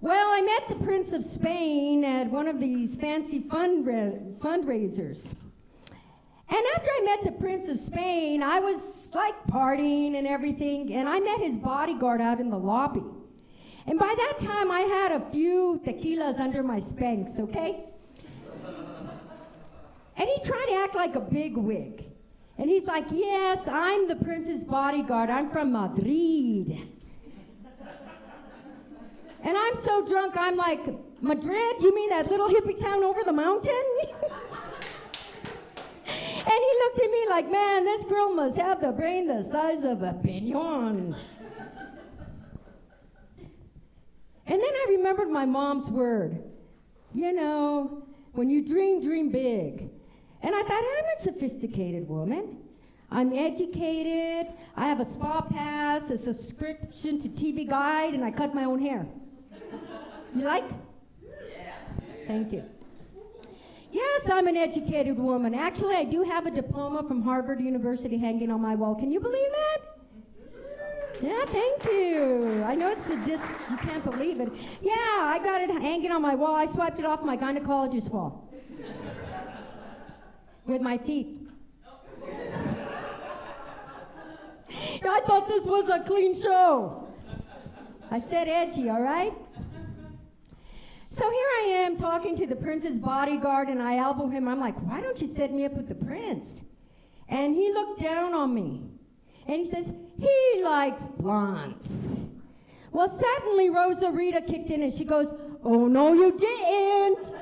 Well, I met the Prince of Spain at one of these fancy fundraisers. And after I met the Prince of Spain, I was like partying and everything, and I met his bodyguard out in the lobby. And by that time, I had a few tequilas under my Spanx, okay? And he tried to act like a bigwig. And he's like, yes, I'm the prince's bodyguard. I'm from Madrid. And I'm so drunk, I'm like, Madrid? You mean that little hippie town over the mountain? And he looked at me like, man, this girl must have the brain the size of a piñón. And then I remembered my mom's word. You know, when you dream, dream big. And I thought, I'm a sophisticated woman. I'm educated. I have a spa pass, a subscription to TV Guide, and I cut my own hair. You like? Yeah. Thank you. Yes, I'm an educated woman. Actually, I do have a diploma from Harvard University hanging on my wall. Can you believe that? Yeah, thank you. I know it's just, you can't believe it. Yeah, I got it hanging on my wall. I swiped it off my gynecologist wall. With my feet. I thought this was a clean show. I said edgy, all right? So here I am talking to the prince's bodyguard, and I elbow him. I'm like, why don't you set me up with the prince? And he looked down on me, and he says, he likes blondes. Well, suddenly Rosa Rita kicked in, and she goes, oh, no, you didn't.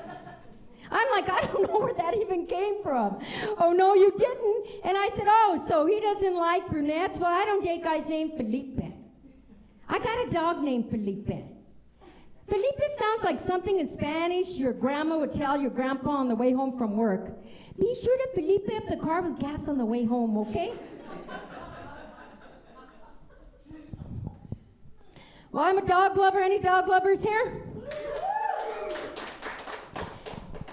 I'm like, I don't know where that even came from. Oh, no, you didn't. And I said, oh, so he doesn't like brunettes? Well, I don't date guys named Felipe. I got a dog named Felipe. Felipe sounds like something in Spanish your grandma would tell your grandpa on the way home from work. Be sure to Felipe up the car with gas on the way home, okay? Well, I'm a dog lover. Any dog lovers here?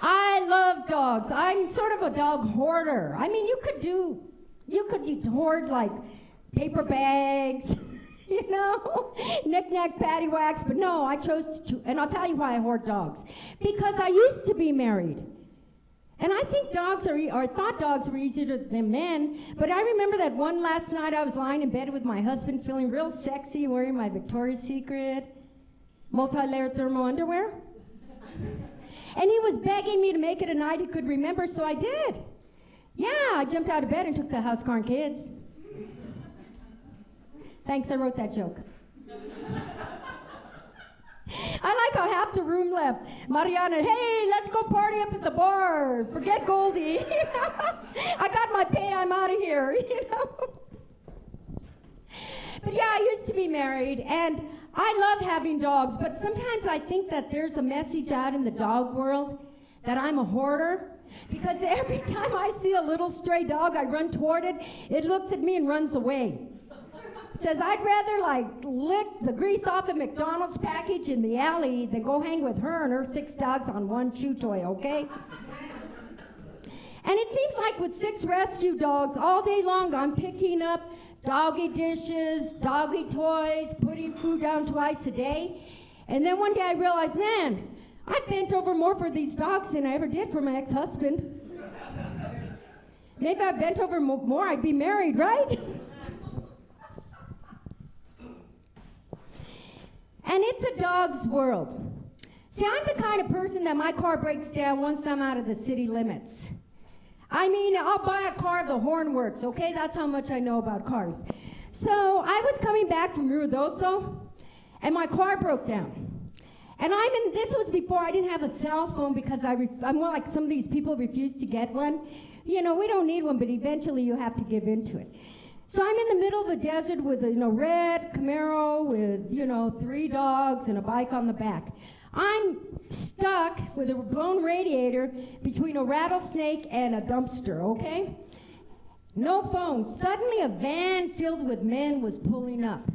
I love dogs. I'm sort of a dog hoarder. I mean, you could hoard like paper bags, you know, knick-knack, paddywhacks, but no, I chose to, and I'll tell you why I hoard dogs. Because I used to be married. And I think dogs or thought dogs were easier than men, but I remember that one last night I was lying in bed with my husband feeling real sexy, wearing my Victoria's Secret multi-layered thermal underwear. And he was begging me to make it a night he could remember, so I did. Yeah, I jumped out of bed and took the house, car, and kids. Thanks, I wrote that joke. I like how half the room left. Mariana, hey, let's go party up at the bar. Forget Goldie. I got my pay, I'm out of here, you know. But yeah, I used to be married, and I love having dogs, but sometimes I think that there's a message out in the dog world that I'm a hoarder, because every time I see a little stray dog, I run toward it, it looks at me and runs away. It says, I'd rather like lick the grease off a McDonald's package in the alley than go hang with her and her 6 dogs on one chew toy, okay? And it seems like with 6 rescue dogs, all day long I'm picking up doggy dishes, doggy toys, putting food down twice a day. And then one day I realized, man, I bent over more for these dogs than I ever did for my ex-husband. Maybe if I bent over more, I'd be married, right? And it's a dog's world. See, I'm the kind of person that my car breaks down once I'm out of the city limits. I mean, I'll buy a car if the horn works, okay? That's how much I know about cars. So I was coming back from Ruidoso, and my car broke down. And this was before I didn't have a cell phone, because I'm more like some of these people refuse to get one. You know, we don't need one, but eventually you have to give into it. So I'm in the middle of the desert with a red Camaro with, 3 dogs and a bike on the back. I'm stuck with a blown radiator between a rattlesnake and a dumpster, okay? No phone. Suddenly a van filled with men was pulling up.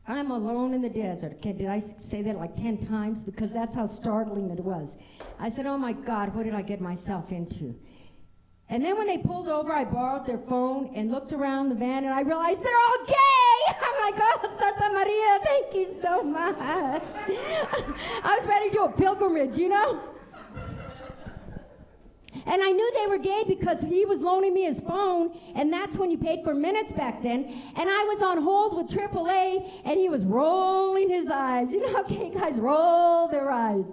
I'm alone in the desert. Okay, did I say that like 10 times? Because that's how startling it was. I said, oh my God, what did I get myself into? And then when they pulled over, I borrowed their phone and looked around the van, and I realized they're all gay! I'm like, oh, Santa Maria, thank you so Oh, my. I was ready to do a pilgrimage, you know? And I knew they were gay because he was loaning me his phone, and that's when you paid for minutes back then. And I was on hold with AAA, and he was rolling his eyes. You know how gay guys roll their eyes.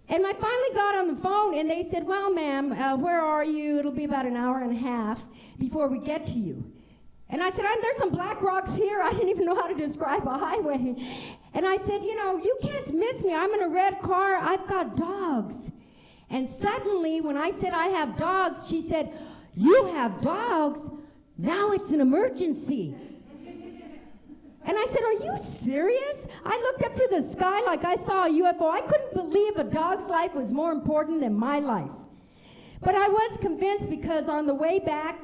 And I finally got on the phone, and they said, well, ma'am, where are you? It'll be about an hour and a half before we get to you. And I said, there's some black rocks here. I didn't even know how to describe a highway. And I said, you know, you can't miss me. I'm in a red car. I've got dogs. And suddenly, when I said I have dogs, she said, you have dogs? Now it's an emergency. And I said, are you serious? I looked up to the sky like I saw a UFO. I couldn't believe a dog's life was more important than my life. But I was convinced because on the way back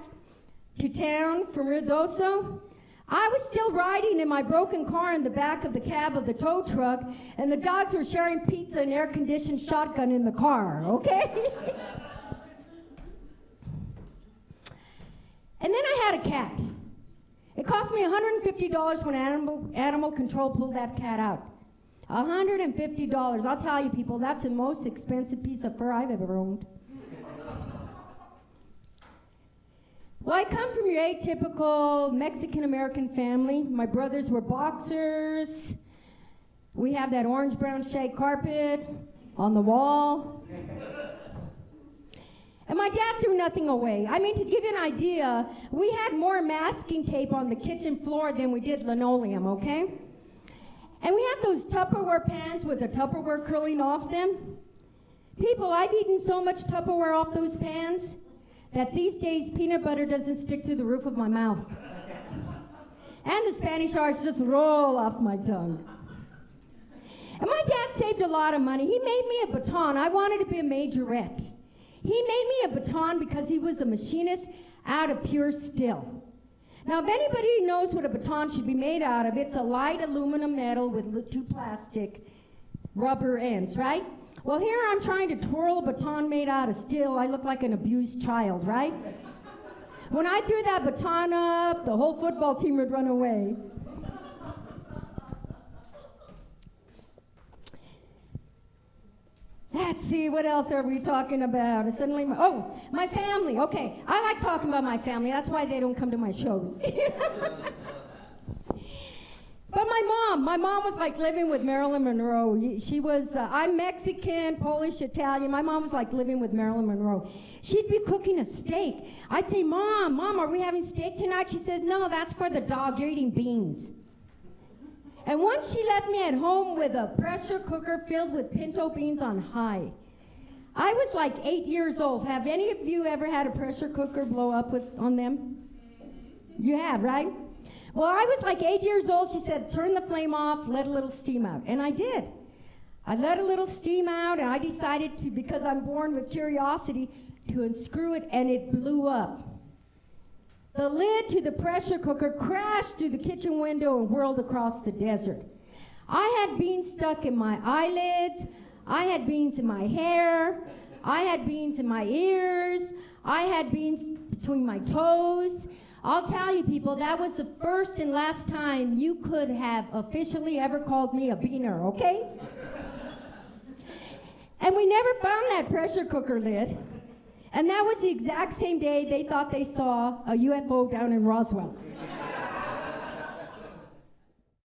to town from Ruidoso, I was still riding in my broken car in the back of the cab of the tow truck, and the dogs were sharing pizza and air-conditioned shotgun in the car, okay? And then I had a cat. It cost me $150 when animal control pulled that cat out. $150. I'll tell you, people, that's the most expensive piece of fur I've ever owned. Well, I come from your atypical Mexican-American family. My brothers were boxers. We have that orange-brown shag carpet on the wall. And my dad threw nothing away. I mean, to give you an idea, we had more masking tape on the kitchen floor than we did linoleum, okay? And we had those Tupperware pans with the Tupperware curling off them. People, I've eaten so much Tupperware off those pans that these days peanut butter doesn't stick to the roof of my mouth. And the Spanish arts just roll off my tongue. And my dad saved a lot of money. He made me a baton. I wanted to be a majorette. He made me a baton because he was a machinist out of pure steel. Now, if anybody knows what a baton should be made out of, it's a light aluminum metal with two plastic rubber ends, right? Well, here I'm trying to twirl a baton made out of steel. I look like an abused child, right? When I threw that baton up, the whole football team would run away. Let's see, what else are we talking about? My family. Okay, I like talking about my family. That's why they don't come to my shows. But my mom was like living with Marilyn Monroe. She was, I'm Mexican, Polish, Italian. My mom was like living with Marilyn Monroe. She'd be cooking a steak. I'd say, Mom, are we having steak tonight? She says, no, that's for the dog. You're eating beans. And once she left me at home with a pressure cooker filled with pinto beans on high. I was like 8 years old. Have any of you ever had a pressure cooker blow up on them? You have, right? Well, I was like 8 years old. She said, turn the flame off, let a little steam out. And I did. I let a little steam out, and I decided to, because I'm born with curiosity, to unscrew it, and it blew up. The lid to the pressure cooker crashed through the kitchen window and whirled across the desert. I had beans stuck in my eyelids. I had beans in my hair. I had beans in my ears. I had beans between my toes. I'll tell you, people, that was the first and last time you could have officially ever called me a beaner, okay? And we never found that pressure cooker lid. And that was the exact same day they thought they saw a UFO down in Roswell.